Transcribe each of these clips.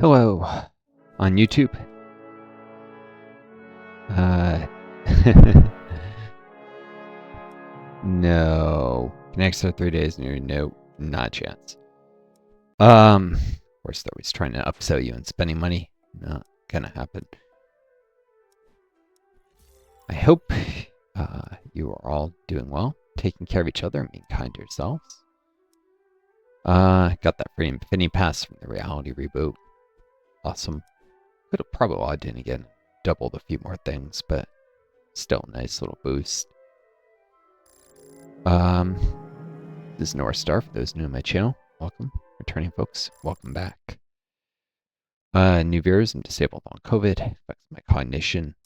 Hello, on YouTube. Uh, no. Next 3 days, no, not a chance. Of course, they're always trying to upsell you and spending money. Not gonna happen. I hope you are all doing well, taking care of each other, and being kind to yourselves. Got that free Infinity Pass from the Reality reboot. Awesome. Could have probably logged in again, doubled a few more things, but still a nice little boost. This is Northstar, for those new to my channel. Welcome. Returning folks, welcome back. New viewers, I'm disabled on COVID. Affects my cognition,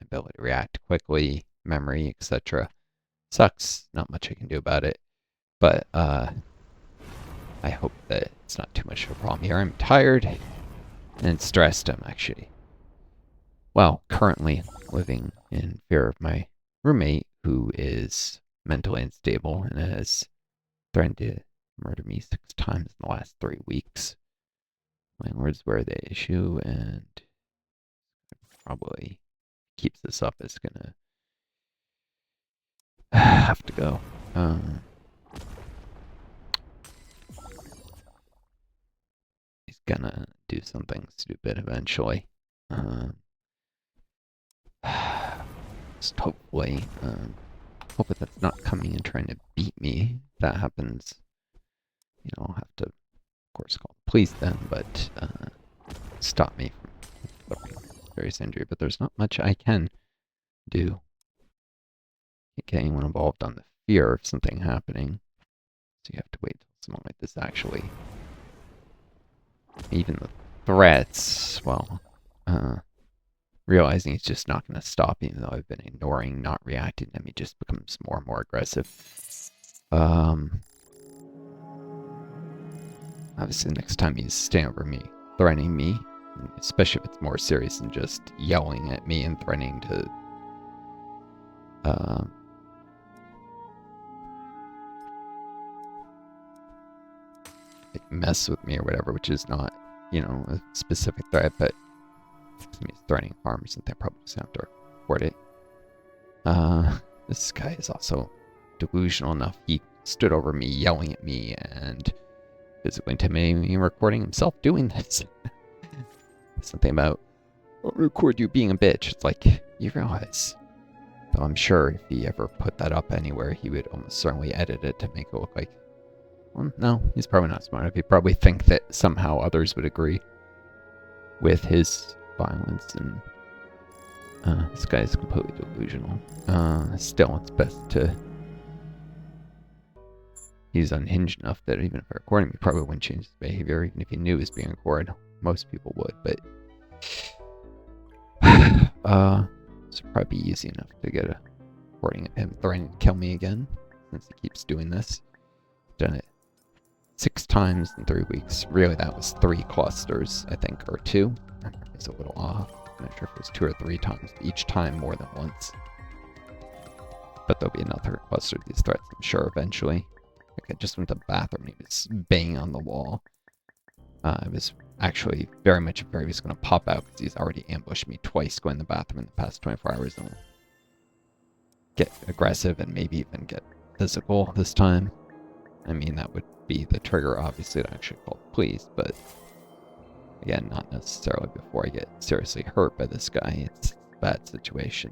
my ability to react quickly, memory, etc. Sucks. Not much I can do about it. But I hope that it's not too much of a problem here. I'm tired and stressed. I'm actually, well, currently living in fear of my roommate, who is mentally unstable and has threatened to murder me 6 times in the last 3 weeks. Landlords were the issue, and probably keeps this up is gonna have to go. He's gonna do something stupid eventually. Just hopefully, hope that that's not coming and trying to beat me. If that happens, I'll have to, of course, call the police then, but stop me from various injury. But there's not much I can do. Can't get anyone involved on the fear of something happening. So you have to wait till someone like this actually. Even the threats, well, realizing he's just not going to stop, even though I've been ignoring, not reacting to him, he just becomes more and more aggressive. Obviously, next time he's standing over me, threatening me, especially if it's more serious than just yelling at me and threatening to mess with me or whatever, which is not, a specific threat, but if he's threatening harm or something, I probably just have to report it. This guy is also delusional enough. He stood over me, yelling at me, and physically intimidating me, recording himself doing this. Something about, I'll record you being a bitch. It's like, you realize, though I'm sure if he ever put that up anywhere, he would almost certainly edit it to make it look like, well, no, he's probably not smart enough. He'd probably think that somehow others would agree with his violence, and this guy is completely delusional. Still, it's best to... He's unhinged enough that even if I recorded him, he probably wouldn't change his behavior, even if he knew he was being recorded. Most people would, but... this would probably be easy enough to get a recording of him threatening to kill me again, since he keeps doing this. Done it 6 times in 3 weeks. Really, that was 3 clusters, I think, or 2. It's a little off. I'm not sure if it was 2 or 3 times, each time more than once. But there'll be another cluster of these threats, I'm sure, eventually. Like, I just went to the bathroom and he was banging on the wall. I was actually very much afraid he was going to pop out because he's already ambushed me twice going to the bathroom in the past 24 hours and get aggressive and maybe even get physical this time. I mean, that would be the trigger, obviously, to actually call the police, but again, not necessarily before I get seriously hurt by this guy. It's a bad situation.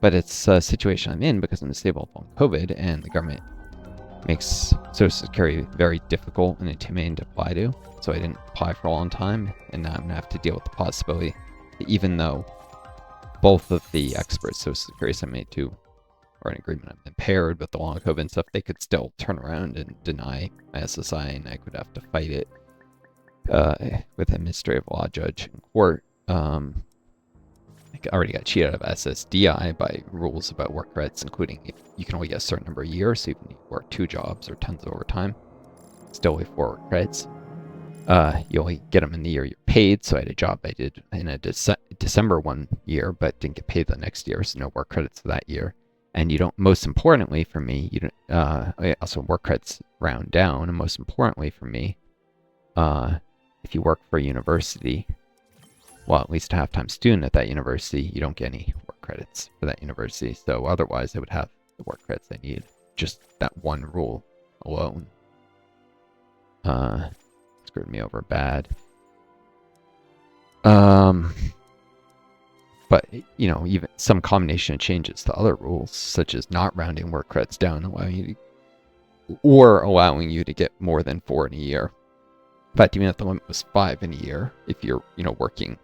But it's a situation I'm in because I'm disabled on COVID, and the government makes Social Security very difficult and intimidating to apply to. So I didn't apply for a long time, and now I'm going to have to deal with the possibility that even though both of the experts Social Security sent me to are in agreement I'm impaired with the long COVID and stuff, they could still turn around and deny my SSI, and I could have to fight it with an administrative law judge in court. I already got cheated out of SSDI by rules about work credits, including if you can only get a certain number of years, so even if you work 2 jobs or tons of overtime, still only 4 work credits. You only get them in the year you're paid, so I had a job I did in a December one year, but didn't get paid the next year, so no work credits for that year. And you don't, most importantly for me, you don't, also work credits round down, and most importantly for me, if you work for a university, well, at least a half-time student at that university, you don't get any work credits for that university. So otherwise, I would have the work credits I need. Just that one rule alone screwed me over bad. But, you know, even some combination of changes to other rules, such as not rounding work credits down, allowing you to get more than 4 in a year. In fact, even if the limit was 5 in a year, if you're, you know, working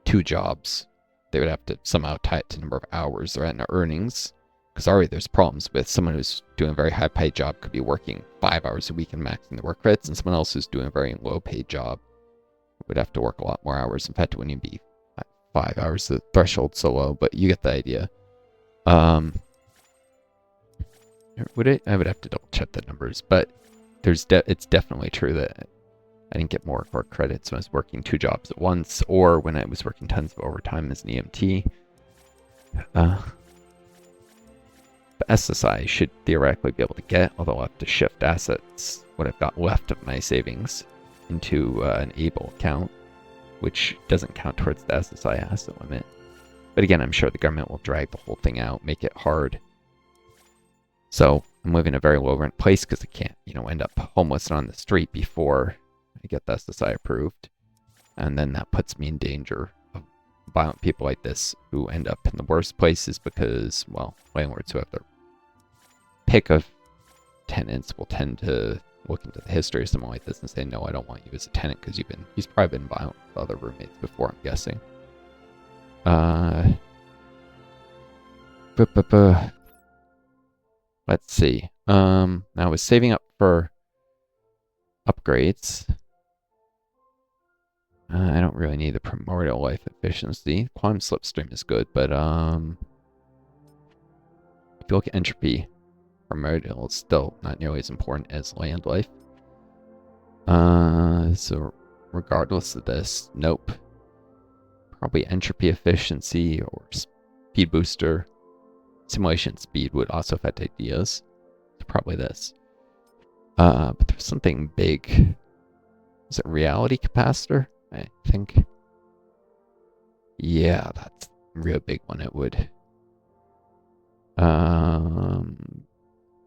2 jobs, they would have to somehow tie it to the number of hours they're at in earnings. Because already there's problems with someone who's doing a very high-paid job could be working 5 hours a week and maxing the work credits, and someone else who's doing a very low-paid job would have to work a lot more hours. In fact, it wouldn't even be 5 hours, the threshold's so low, but you get the idea. Would it? I would have to double check the numbers, but it's definitely true that I didn't get more work credits when I was working 2 jobs at once, or when I was working tons of overtime as an EMT. But SSI should theoretically be able to get, although I'll have to shift assets, what I've got left of my savings, into an ABLE account, which doesn't count towards the SSI asset limit. But again, I'm sure the government will drag the whole thing out, make it hard. So I'm living in a very low rent place because I can't, you know, end up homeless and on the street before I get the SSI approved. And then that puts me in danger of violent people like this who end up in the worst places because, well, landlords who have their pick of tenants will tend to look into the history of someone like this and say, no, I don't want you as a tenant because he's probably been violent with other roommates before, I'm guessing. Let's see. Now I was saving up for upgrades. I don't really need the primordial life efficiency. Quantum slipstream is good, but if you look at entropy, primordial is still not nearly as important as land life. So regardless of this, nope. Probably entropy efficiency or speed booster. Simulation speed would also affect ideas. So probably this. But there's something big. Is it reality capacitor? I think. Yeah, that's a real big one. It would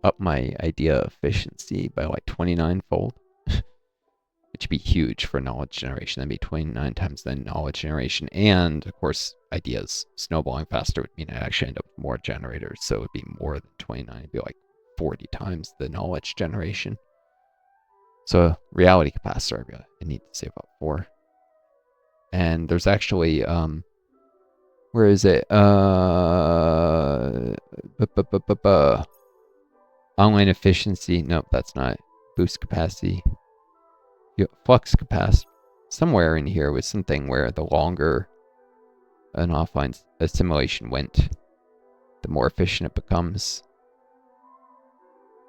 up my idea efficiency by like 29-fold. Which would be huge for knowledge generation. That'd be 29 times the knowledge generation. And, of course, ideas snowballing faster would mean I'd actually end up with more generators. So it would be more than 29. It'd be like 40 times the knowledge generation. So reality capacitor, I need to save up for. And there's actually, where is it? Online efficiency. Nope, that's not. Boost capacity. Flux capacity. Somewhere in here was something where the longer an offline assimilation went, the more efficient it becomes.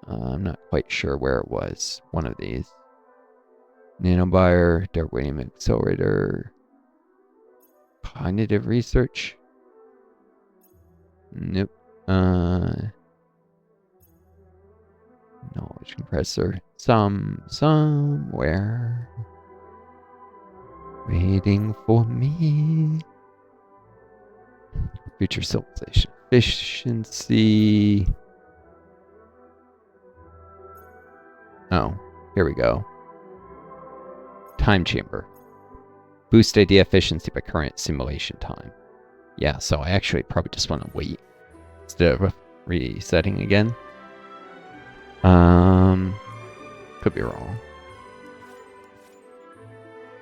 I'm not quite sure where it was. One of these. Nanobuyer, Darwinium Accelerator, Cognitive Research. Nope. Knowledge compressor. Somewhere. Waiting for me. Future civilization. Efficiency. Oh, here we go. Time chamber. Boost idea efficiency by current simulation time. Yeah, so I actually probably just want to wait instead of resetting again. Could be wrong.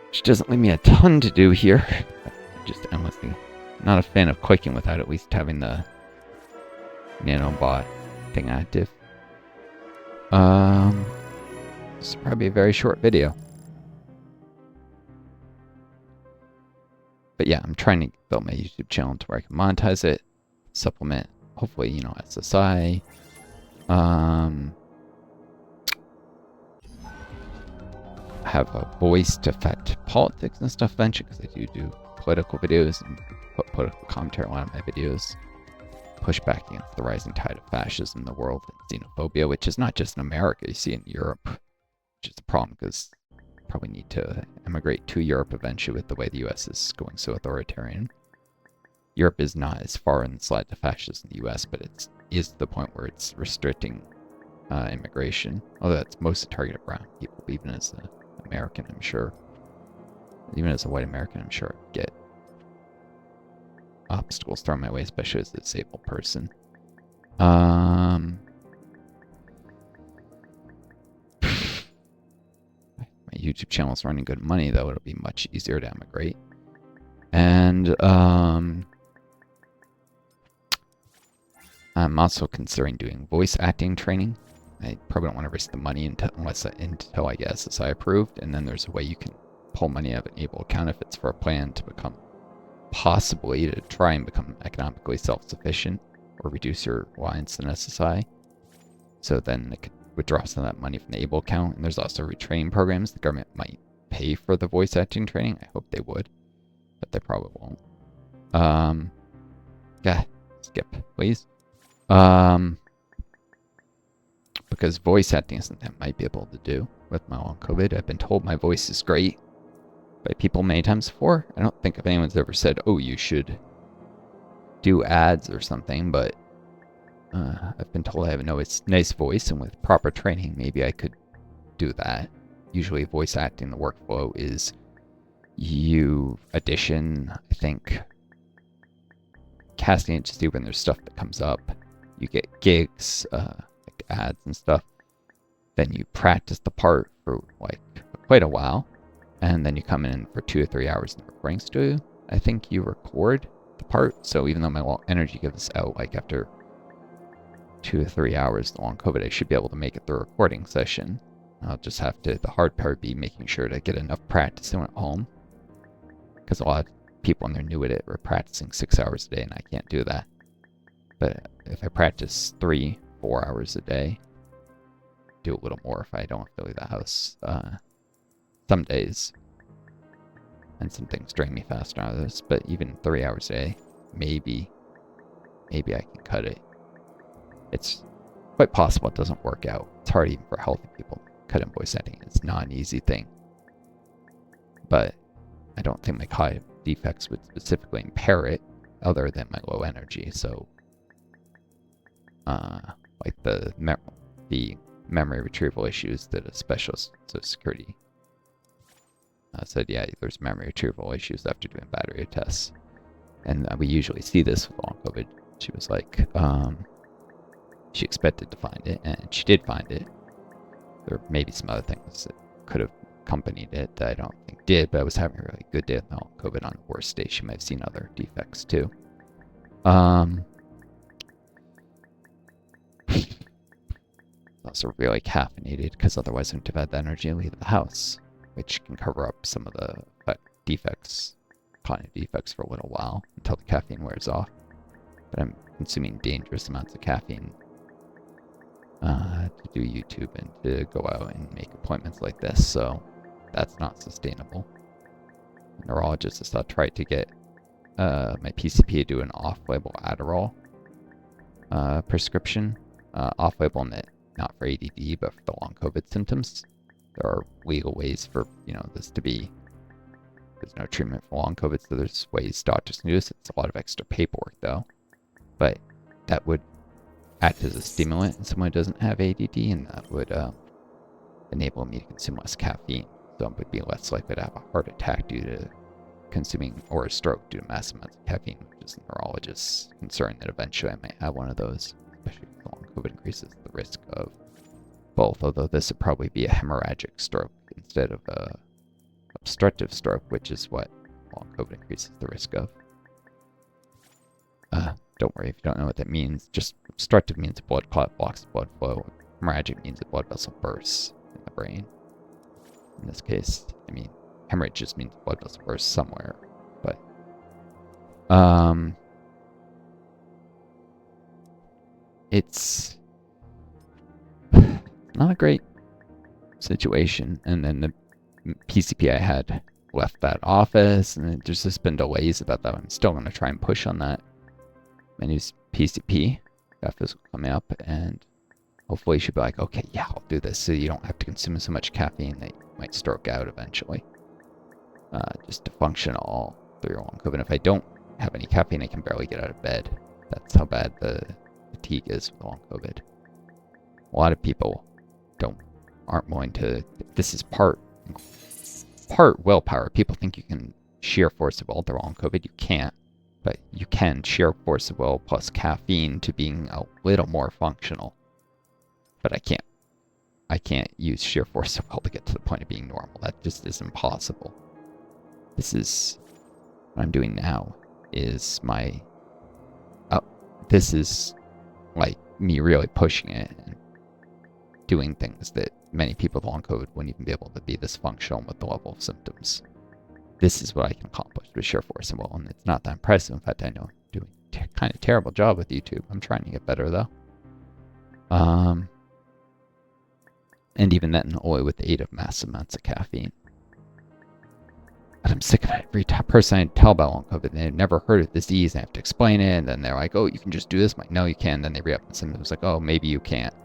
Which doesn't leave me a ton to do here. Just endlessly. Not a fan of clicking without at least having the nanobot thing active. This is probably a very short video. But yeah, I'm trying to build my YouTube channel to where I can monetize it, supplement, hopefully, you know, SSI. Have a voice to affect politics and stuff eventually, because I do political videos and put political commentary on a lot of my videos. Push back against the rising tide of fascism in the world and xenophobia, which is not just in America, you see in Europe, which is a problem because probably need to emigrate to Europe eventually with the way the US is going so authoritarian. Europe is not as far in the slide to fascist in the US, but it is to the point where it's restricting immigration. Although that's mostly targeted brown people, even as an American, I'm sure. Even as a white American, I'm sure I'd get obstacles thrown my way, especially as a disabled person. My YouTube channel is running good money, though. It'll be much easier to emigrate. And I'm also considering doing voice acting training. I probably don't want to risk the money until I get SSI approved, and then there's a way you can pull money out of an able account if it's for a plan to become, possibly to try and become economically self-sufficient or reduce your reliance on SSI. So then it could withdraw some of that money from the able account. And there's also retraining programs. The government might pay for the voice acting training. I hope they would, but they probably won't. Yeah, skip, please. Because voice acting is something I might be able to do with my long COVID. I've been told my voice is great by people many times before. I don't think if anyone's ever said, oh, you should do ads or something, but I've been told I have a nice voice, and with proper training, maybe I could do that. Usually voice acting, the workflow is you audition, I think, casting agency when there's stuff that comes up. You get gigs, like ads and stuff. Then you practice the part for like quite a while. And then you come in for 2 or 3 hours in the recording studio. I think you record the part. So even though my energy gives out like after 2 or 3 hours long COVID, I should be able to make it through a recording session. I'll just have to, the hard part be making sure to get enough practice at home. Because a lot of people when they're new at it are practicing 6 hours a day, and I can't do that. But if I practice 3-4 hours a day, do a little more if I don't have to leave the house. Some days, and some things drain me faster than others, but even 3 hours a day, maybe I can cut it. It's quite possible it doesn't work out. It's hard even for healthy people to cut in voice acting. It's not an easy thing. But I don't think my cognitive defects would specifically impair it, other than my low energy. So, like the memory retrieval issues that a specialist Social Security said, yeah, there's memory retrieval issues after doing battery tests. And we usually see this with long COVID. She was like, she expected to find it, and she did find it. There may be some other things that could have accompanied it that I don't think did, but I was having a really good day with long COVID. On the worst day, she might have seen other defects too. Also really caffeinated, because otherwise I wouldn't have had the energy to leave the house, which can cover up some of the defects, cognitive defects, for a little while until the caffeine wears off. But I'm consuming dangerous amounts of caffeine to do YouTube and to go out and make appointments like this, so that's not sustainable. The neurologist has tried to get my PCP to do an off-label Adderall prescription, off-label not for ADD, but for the long COVID symptoms. There are legal ways for this to be. There's no treatment for long COVID, so there's ways doctors can do this. It's a lot of extra paperwork though, but that would act as a stimulant in someone who doesn't have ADD, and that would enable me to consume less caffeine, so I would be less likely to have a heart attack due to consuming, or a stroke due to massive amounts of caffeine, which is the neurologist's concern that eventually I might have one of those, especially if long COVID increases the risk of both, although this would probably be a hemorrhagic stroke instead of a obstructive stroke, which is what long COVID increases the risk of. Don't worry if you don't know what that means. Just obstructive means a blood clot blocks the blood flow. Hemorrhagic means a blood vessel bursts in the brain. In this case, I mean, hemorrhage just means blood vessel bursts somewhere. But, it's not a great situation. And then the PCP I had left that office, and there's just been delays about that. I'm still going to try and push on that. My new PCP got physical coming up, and hopefully she'll be like, okay, yeah, I'll do this, so you don't have to consume so much caffeine that might stroke out eventually. Just to function all through long COVID. If I don't have any caffeine, I can barely get out of bed. That's how bad the fatigue is with long COVID. A lot of people aren't willing to. This is part willpower. People think you can sheer force of will through long COVID. You can't, but you can sheer force of will plus caffeine to being a little more functional. But I can't use sheer force of will to get to the point of being normal. That just is impossible. This is what I'm doing now. Is my this is like me really pushing it and doing things that many people with long COVID wouldn't even be able to be this functional with the level of symptoms. This is what I can accomplish with sheer force of will, and it's not that impressive. In fact, I know I'm doing kind of terrible job with YouTube. I'm trying to get better though. And even then, only with the aid of massive amounts of caffeine. But I'm sick of it. Every person I tell about long COVID, they've never heard of the disease. I have to explain it, and then they're like, "Oh, you can just do this." I'm like, "No, you can't." Then they read up the symptoms, like, "Oh, maybe you can't,"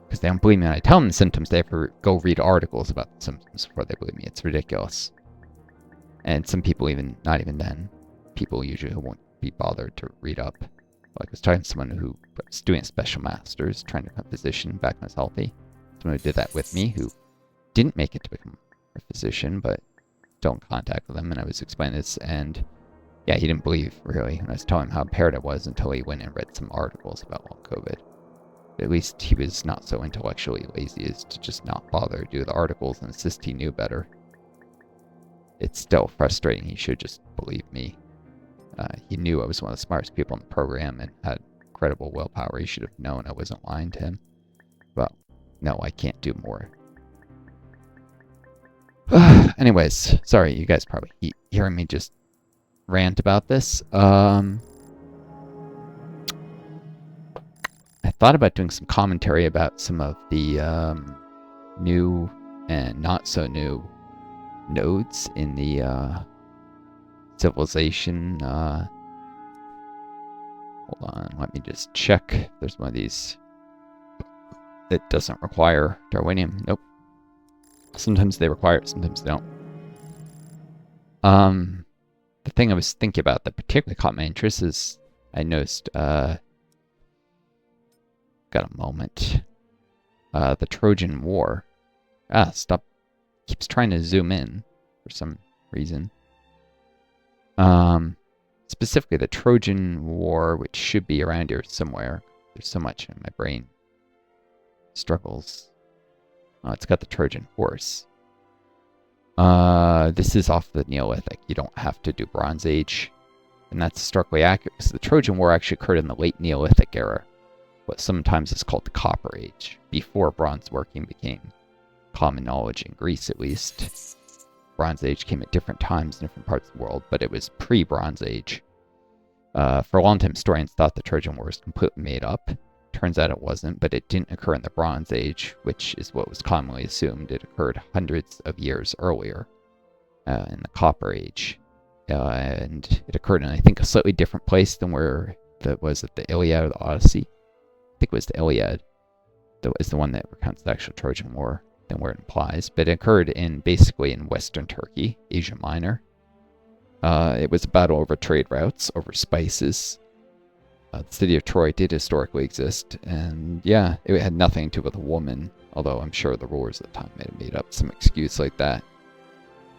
because they don't believe me when I tell them the symptoms. They have to go read articles about the symptoms before they believe me. It's ridiculous. And some people, not even then, people usually who won't be bothered to read up. Like I was talking to someone who was doing a special master's, trying to become a physician back when I was healthy. Someone who did that with me, who didn't make it to become a physician, but still in contact with him, and I was explaining this, and yeah, he didn't believe, really, when I was telling him how impaired I was until he went and read some articles about long COVID. But at least he was not so intellectually lazy as to just not bother to do the articles and insist he knew better. It's still frustrating. He should just believe me. He knew I was one of the smartest people in the program and had incredible willpower. He should have known I wasn't lying to him. But no, I can't do more. Anyways, sorry, you guys probably hearing me just rant about this. I thought about doing some commentary about some of the new and not so new nodes in the civilization. Hold on, let me just check if there's one of these that doesn't require Darwinium. Nope. Sometimes they require it, sometimes they don't. The thing I was thinking about that particularly caught my interest is I noticed, got a moment. The Trojan War. Stop. Keeps trying to zoom in for some reason. Specifically the Trojan War, which should be around here somewhere. There's so much in my brain. Struggles. Oh, it's got the Trojan horse. This is off the Neolithic. You don't have to do Bronze Age. And that's historically accurate, because the Trojan War actually occurred in the late Neolithic era. What sometimes is called the Copper Age, before bronze working became common knowledge in Greece, at least. Bronze Age came at different times in different parts of the world, but it was pre-Bronze Age. For a long time, historians thought the Trojan War was completely made up. Turns out it wasn't, but it didn't occur in the Bronze Age, which is what was commonly assumed. It occurred hundreds of years earlier, in the Copper Age. And it occurred in, I think, a slightly different place than where was it the Iliad or the Odyssey? I think it was the Iliad that was the one that recounts the actual Trojan War than where it implies. But it occurred basically in Western Turkey, Asia Minor. It was a battle over trade routes, over spices. The city of Troy did historically exist, and yeah, it had nothing to do with a woman, although I'm sure the rulers at the time may have made up some excuse like that.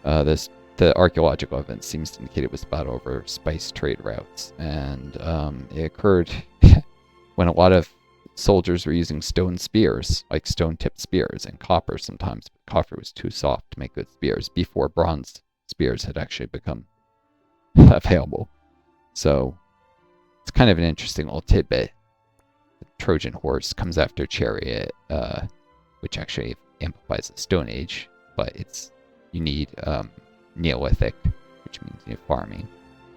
The archaeological evidence seems to indicate it was a battle over spice trade routes, and it occurred when a lot of soldiers were using stone spears, like stone-tipped spears, and copper sometimes. But copper was too soft to make good spears before bronze spears had actually become available. So it's kind of an interesting little tidbit. The Trojan horse comes after chariot, which actually amplifies the Stone Age, but you need Neolithic, which means you need farming,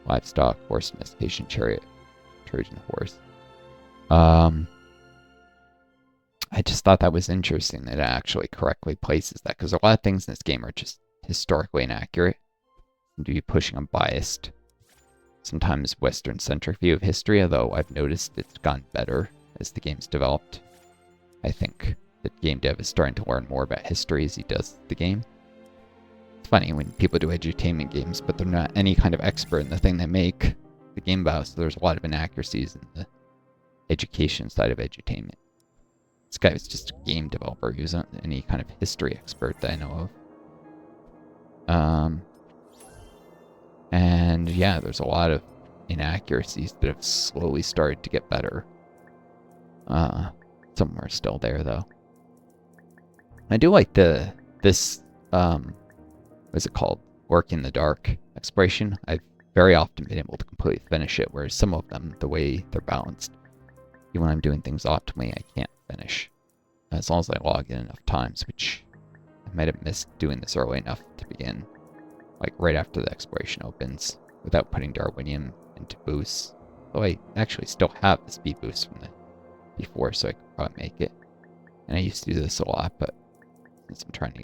livestock, horse domestication, chariot, Trojan horse. I just thought that was interesting that it actually correctly places that, because a lot of things in this game are just historically inaccurate. Do you pushing a biased, sometimes Western-centric view of history, although I've noticed it's gotten better as the game's developed. I think that game dev is starting to learn more about history as he does the game. funny when people do edutainment games, but they're not any kind of expert in the thing they make the game about, so there's a lot of inaccuracies in the education side of edutainment. This guy was just a game developer. He wasn't any kind of history expert that I know of. And yeah, there's a lot of inaccuracies that have slowly started to get better. Some are still there though. I do like this what's it called? Work in the dark exploration. I've very often been able to completely finish it, whereas some of them, the way they're balanced, even when I'm doing things optimally, I can't finish. As long as I log in enough times, which I might have missed doing this early enough to begin, like right after the exploration opens, without putting Darwinium into boosts. Though I actually still have the speed boost from the before, so I could probably make it. And I used to do this a lot, but since I'm trying to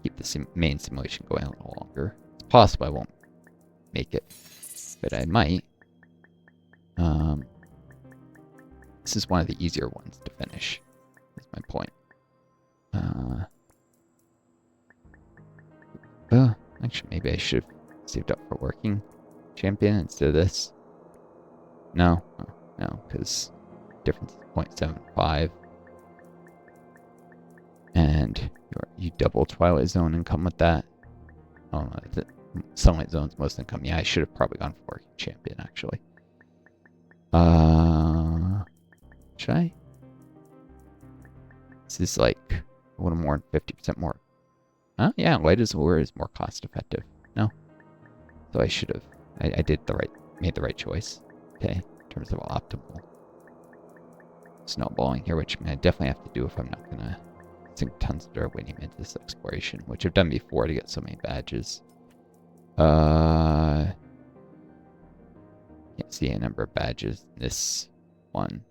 keep the main simulation going a little longer, it's possible I won't make it, but I might. This is one of the easier ones to finish, is my point. Actually, maybe I should have saved up for working champion instead of this. No, because difference is 0.75. And you double Twilight Zone income with that. Oh no, Sunlight Zone's most income. Yeah, I should have probably gone for working champion, actually. Should I? This is like a little more than 50% more. Oh yeah, Light as Lure is more cost effective. No. So I should have. I made the right choice. Okay, in terms of optimal snowballing here, which I definitely have to do if I'm not gonna sink tons of Darwinium into this exploration, which I've done before to get so many badges. Can't see a number of badges in this one.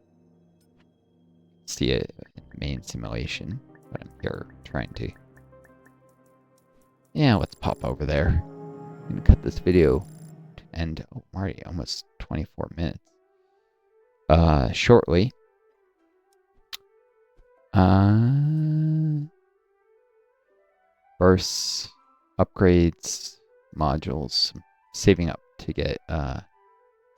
See it in the main simulation, but I'm here trying to. Yeah, let's pop over there. I'm gonna cut this video to end. Oh, already almost 24 minutes. Shortly. Bursts, upgrades, modules. I'm saving up to get the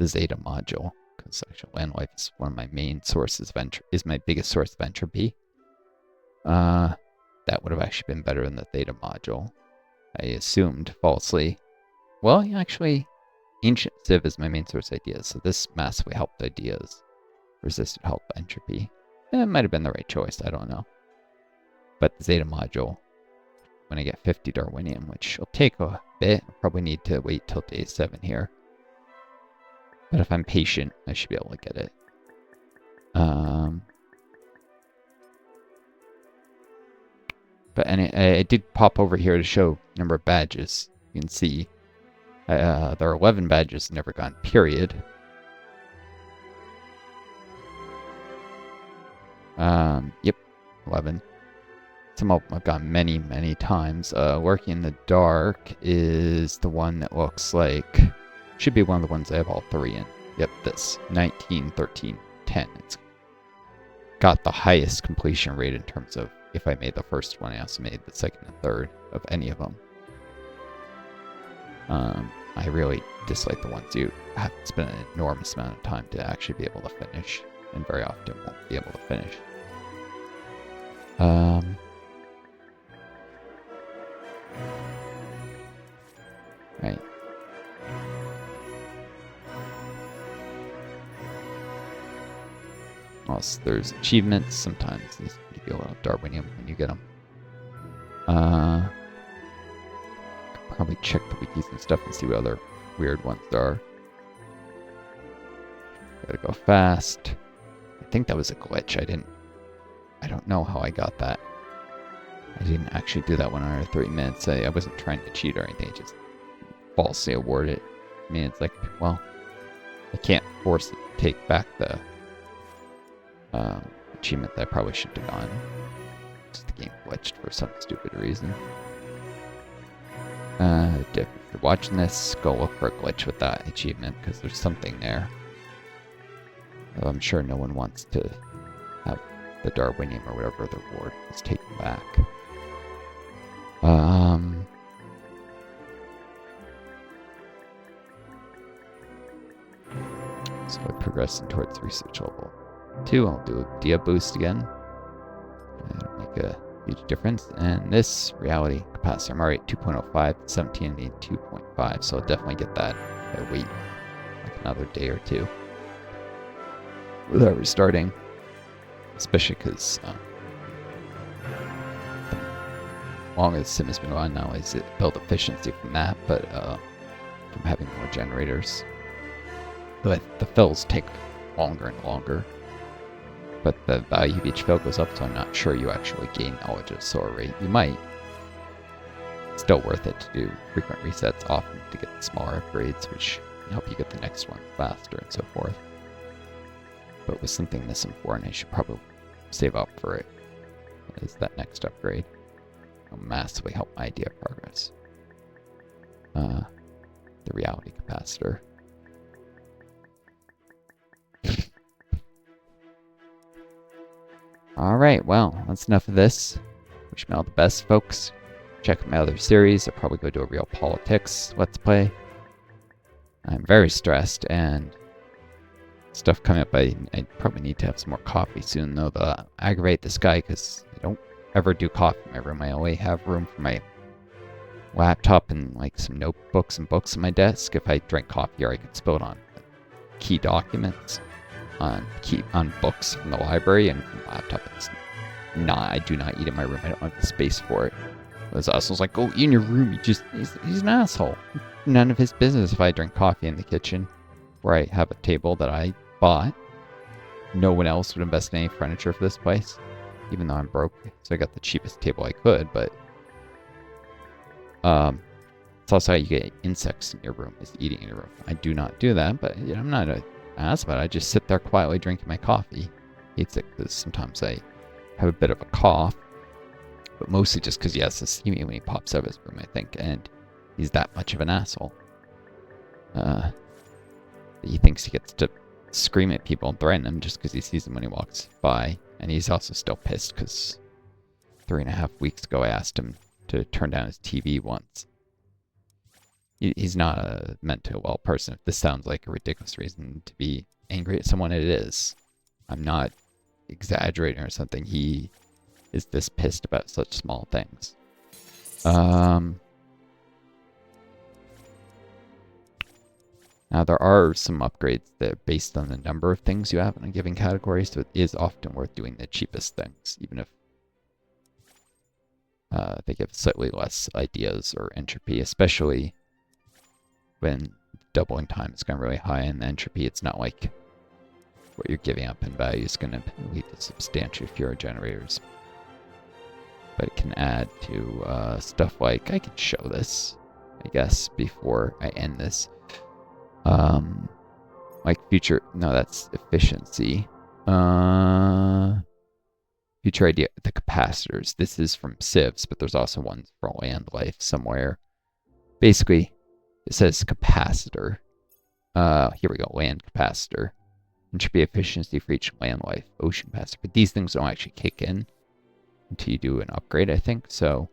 Zeta module, because actually land life is one of my main sources of is my biggest source of entropy. That would have actually been better than the Theta module. I assumed falsely. Well, actually, Ancient Civ is my main source ideas, so this massively helped ideas. Resisted help entropy. It might have been the right choice, I don't know. But the Zeta module, when I get 50 Darwinium, which will take a bit, I'll probably need to wait till day 7 here. But if I'm patient, I should be able to get it. But I did pop over here to show number of badges. You can see there are 11 badges never gone, period. Yep, 11. Some of them I've gone many, many times. Working in the Dark is the one that looks like... should be one of the ones I have all 3 in. Yep, this. 19, 13, 10. It's got the highest completion rate in terms of if I made the first one, I also made the second and third of any of them. I really dislike the ones you have to spend an enormous amount of time to actually be able to finish, and very often won't be able to finish. Right. Also, there's achievements. Sometimes these give you a little Darwinium when you get them. Probably check the wikis and stuff and see what other weird ones there are. Gotta go fast. I think that was a glitch. I don't know how I got that. I didn't actually do that one under 3 minutes. I wasn't trying to cheat or anything. I just falsely awarded it. I mean, it's like, well, I can't force it to take back the achievement that I probably should have done. Just the game glitched for some stupid reason. If you're watching this, go look for a glitch with that achievement, because there's something there. I'm sure no one wants to have the Darwinium or whatever the reward is taken back. So we're progressing towards research level 2. I'll do a dia boost again. It'll make a huge difference. And this reality capacitor, I'm already at 2.05, 17 and 2.5, so I'll definitely get that. I wait like another day or two without restarting, especially because the longer the sim has been on, not only is it build efficiency from that, but from having more generators. But the fills take longer and longer, but the value of each fill goes up, so I'm not sure you actually gain knowledge at a slower rate. You might. It's still worth it to do frequent resets often to get smaller upgrades, which can help you get the next one faster and so forth. But with something this important, I should probably save up for it. Is that next upgrade? It'll massively help my idea progress. The reality capacitor. Alright, well, that's enough of this. Wish me all the best, folks. Check out my other series. I'll probably go do a real politics let's play. I'm very stressed, and stuff coming up. I probably need to have some more coffee soon, though, to aggravate this guy, because I don't ever do coffee in my room. I only have room for my laptop and like some notebooks and books on my desk. If I drink coffee here, I could spill it on key documents, on books from the library, and from the laptop. It's not. I do not eat in my room. I don't have the space for it. Those assholes like, go eat in your room. He's an asshole. None of his business if I drink coffee in the kitchen, where I have a table that I bought. No one else would invest in any furniture for this place, even though I'm broke. So I got the cheapest table I could, but it's also how you get insects in your room, is eating in your room. I do not do that, but you know, I'm not an ass about it. I just sit there quietly drinking my coffee. Hates it because sometimes I have a bit of a cough, but mostly just because he has to see me when he pops out of his room, I think, and he's that much of an asshole. He thinks he gets to scream at people and threaten them just because he sees them when he walks by, and he's also still pissed because 3.5 weeks ago I asked him to turn down his TV once. He's not a mentally well person. If this sounds like a ridiculous reason to be angry at someone, it is. I'm not exaggerating or something. He is this pissed about such small things. Now, there are some upgrades that are based on the number of things you have in a given category, so it is often worth doing the cheapest things, even if they give slightly less ideas or entropy, especially when doubling time is going really high in entropy. It's not like what you're giving up in value is going to lead to substantially fewer generators. But it can add to stuff like, I can show this, I guess, before I end this. Like future, no, that's efficiency. Future idea, the capacitors. This is from sieves, but there's also ones for land life somewhere. Basically, it says capacitor. Here we go, land capacitor. Entropy efficiency for each land life, ocean capacitor. But these things don't actually kick in until you do an upgrade, I think. So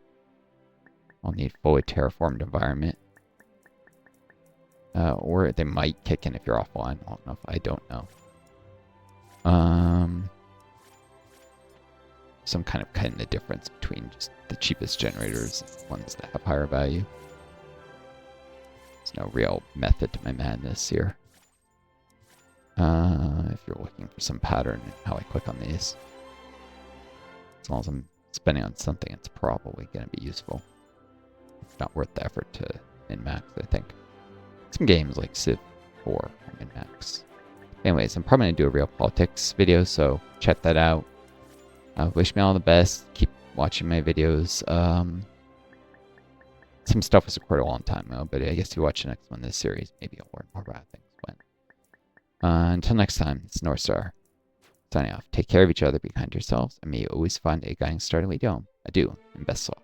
I'll need fully terraformed environment. Or they might kick in if you're offline long enough. I don't know. So I'm kind of cutting the difference between just the cheapest generators and ones that have higher value. There's no real method to my madness here. If you're looking for some pattern in how I click on these. As long as I'm spending on something, it's probably going to be useful. It's not worth the effort to min-max, I think. Some games like Civ 4 are min-max. Anyways, I'm probably going to do a real politics video, so check that out. Wish me all the best. Keep watching my videos. Some stuff was recorded a long time ago, but I guess if you watch the next one in this series, maybe you'll learn more about things when. Until next time, it's Northstar. Signing off. Take care of each other, be kind to yourselves, and may you always find a guiding star to lead you home. Adieu, and best luck.